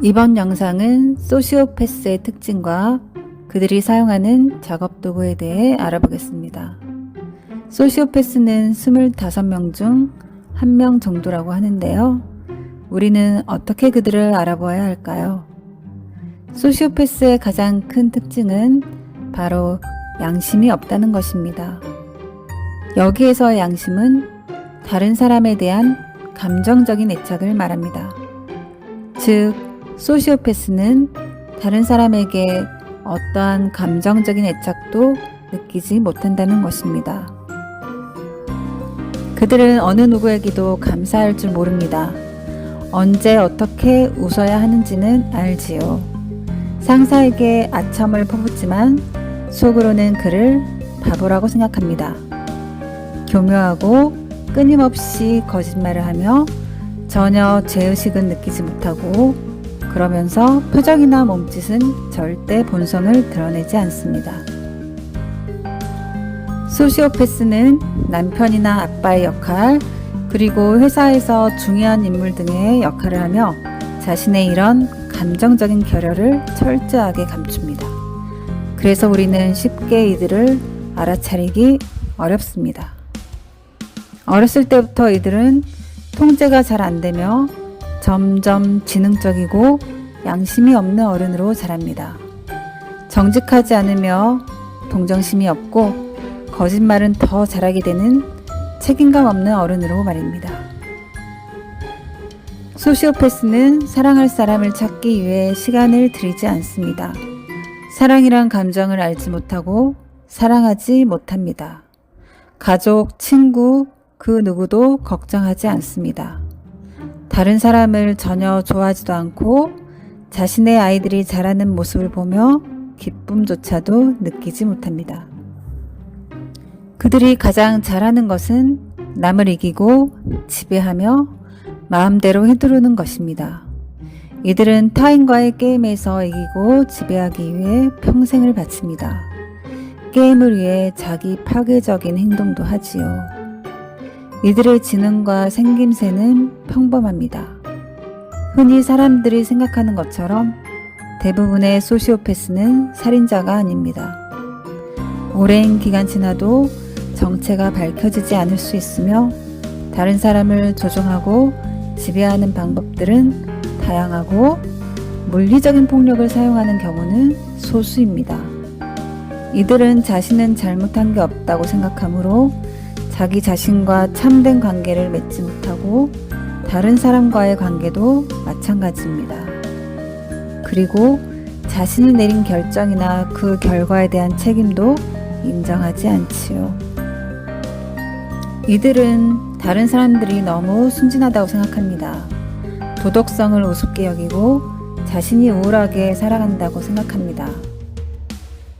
이번 영상은 소시오패스의 특징과 그들이 사용하는 작업 도구에 대해 알아보겠습니다. 소시오패스는 25명 중 1명 정도라고 하는데요. 우리는 어떻게 그들을 알아보아야 할까요? 소시오패스의 가장 큰 특징은 바로 양심이 없다는 것입니다. 여기에서 양심은 다른 사람에 대한 감정적인 애착을 말합니다. 즉, 소시오패스는 다른 사람에게 어떠한 감정적인 애착도 느끼지 못한다는 것입니다. 그들은 어느 누구에게도 감사할 줄 모릅니다. 언제 어떻게 웃어야 하는지는 알지요. 상사에게 아첨을 퍼붓지만 속으로는 그를 바보라고 생각합니다. 교묘하고 끊임없이 거짓말을 하며 전혀 죄의식은 느끼지 못하고 그러면서 표정이나 몸짓은 절대 본성을 드러내지 않습니다. 소시오패스는 남편이나 아빠의 역할, 그리고 회사에서 중요한 인물 등의 역할을 하며 자신의 이런 감정적인 결여를 철저하게 감춥니다. 그래서 우리는 쉽게 이들을 알아차리기 어렵습니다. 어렸을 때부터 이들은 통제가 잘 안되며 점점 지능적이고 양심이 없는 어른으로 자랍니다. 정직하지 않으며 동정심이 없고 거짓말은 더 잘하게 되는 책임감 없는 어른으로 말입니다. 소시오패스는 사랑할 사람을 찾기 위해 시간을 들이지 않습니다. 사랑이란 감정을 알지 못하고 사랑하지 못합니다. 가족, 친구, 그 누구도 걱정하지 않습니다. 다른 사람을 전혀 좋아하지도 않고 자신의 아이들이 자라는 모습을 보며 기쁨조차도 느끼지 못합니다. 그들이 가장 잘하는 것은 남을 이기고 지배하며 마음대로 휘두르는 것입니다. 이들은 타인과의 게임에서 이기고 지배하기 위해 평생을 바칩니다. 게임을 위해 자기 파괴적인 행동도 하지요. 이들의 지능과 생김새는 평범합니다. 흔히 사람들이 생각하는 것처럼 대부분의 소시오패스는 살인자가 아닙니다. 오랜 기간 지나도 정체가 밝혀지지 않을 수 있으며 다른 사람을 조종하고 지배하는 방법들은 다양하고 물리적인 폭력을 사용하는 경우는 소수입니다. 이들은 자신은 잘못한 게 없다고 생각하므로 자기 자신과 참된 관계를 맺지 못하고 다른 사람과의 관계도 마찬가지입니다. 그리고 자신이 내린 결정이나 그 결과에 대한 책임도 인정하지 않지요. 이들은 다른 사람들이 너무 순진하다고 생각합니다. 도덕성을 우습게 여기고 자신이 우월하게 살아간다고 생각합니다.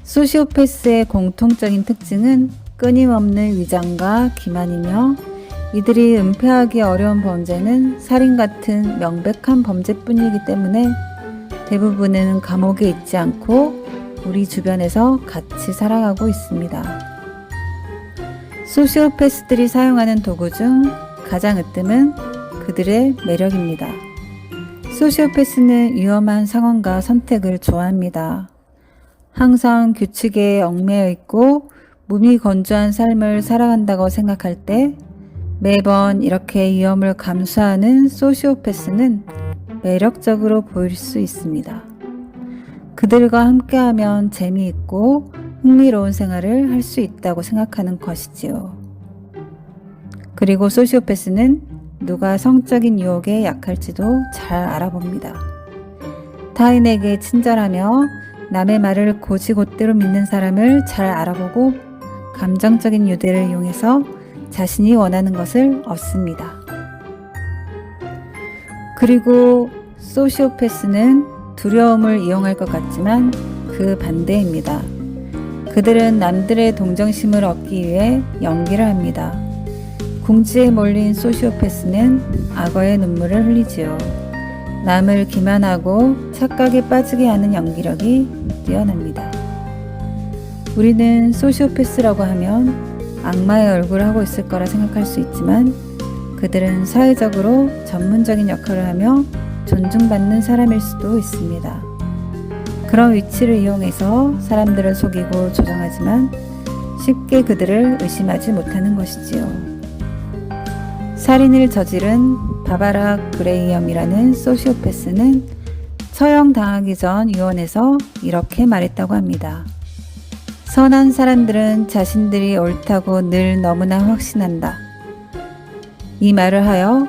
소시오패스의 공통적인 특징은 끊임없는 위장과 기만이며 이들이 은폐하기 어려운 범죄는 살인 같은 명백한 범죄뿐이기 때문에 대부분은 감옥에 있지 않고 우리 주변에서 같이 살아가고 있습니다. 소시오패스들이 사용하는 도구 중 가장 으뜸은 그들의 매력입니다. 소시오패스는 위험한 상황과 선택을 좋아합니다. 항상 규칙에 얽매여 있고 몸이 건조한 삶을 살아간다고 생각할 때 매번 이렇게 위험을 감수하는 소시오패스는 매력적으로 보일 수 있습니다. 그들과 함께하면 재미있고 흥미로운 생활을 할 수 있다고 생각하는 것이지요. 그리고 소시오패스는 누가 성적인 유혹에 약할지도 잘 알아봅니다. 타인에게 친절하며 남의 말을 곧이곧대로 믿는 사람을 잘 알아보고 감정적인 유대를 이용해서 자신이 원하는 것을 얻습니다. 그리고 소시오패스는 두려움을 이용할 것 같지만 그 반대입니다. 그들은 남들의 동정심을 얻기 위해 연기를 합니다. 궁지에 몰린 소시오패스는 악어의 눈물을 흘리지요. 남을 기만하고 착각에 빠지게 하는 연기력이 뛰어납니다. 우리는 소시오패스라고 하면 악마의 얼굴을 하고 있을 거라 생각할 수 있지만 그들은 사회적으로 전문적인 역할을 하며 존중받는 사람일 수도 있습니다. 그런 위치를 이용해서 사람들을 속이고 조종하지만 쉽게 그들을 의심하지 못하는 것이지요. 살인을 저지른 바바라 그레이엄이라는 소시오패스는 처형당하기 전 유언에서 이렇게 말했다고 합니다. 선한 사람들은 자신들이 옳다고 늘 너무나 확신한다. 이 말을 하여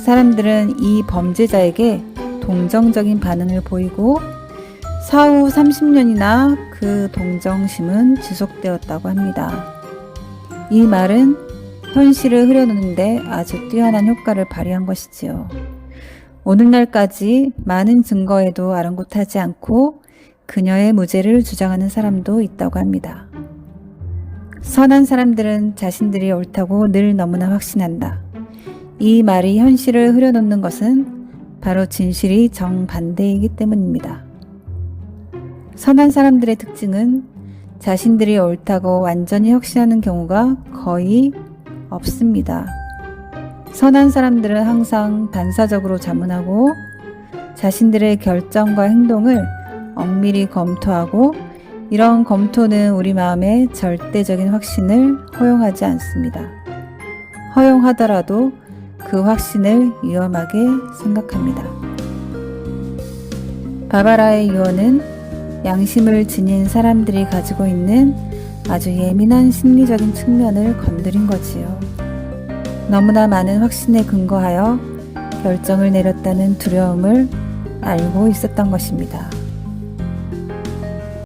사람들은 이 범죄자에게 동정적인 반응을 보이고 사후 30년이나 그 동정심은 지속되었다고 합니다. 이 말은 현실을 흐려놓는데 아주 뛰어난 효과를 발휘한 것이지요. 오늘날까지 많은 증거에도 아랑곳하지 않고 그녀의 무죄를 주장하는 사람도 있다고 합니다. 선한 사람들은 자신들이 옳다고 늘 너무나 확신한다. 이 말이 현실을 흐려놓는 것은 바로 진실이 정반대이기 때문입니다. 선한 사람들의 특징은 자신들이 옳다고 완전히 확신하는 경우가 거의 없습니다. 선한 사람들은 항상 반사적으로 자문하고 자신들의 결정과 행동을 엄밀히 검토하고 이런 검토는 우리 마음의 절대적인 확신을 허용하지 않습니다. 허용하더라도 그 확신을 위험하게 생각합니다. 바바라의 유언은 양심을 지닌 사람들이 가지고 있는 아주 예민한 심리적인 측면을 건드린 거지요. 너무나 많은 확신에 근거하여 결정을 내렸다는 두려움을 알고 있었던 것입니다.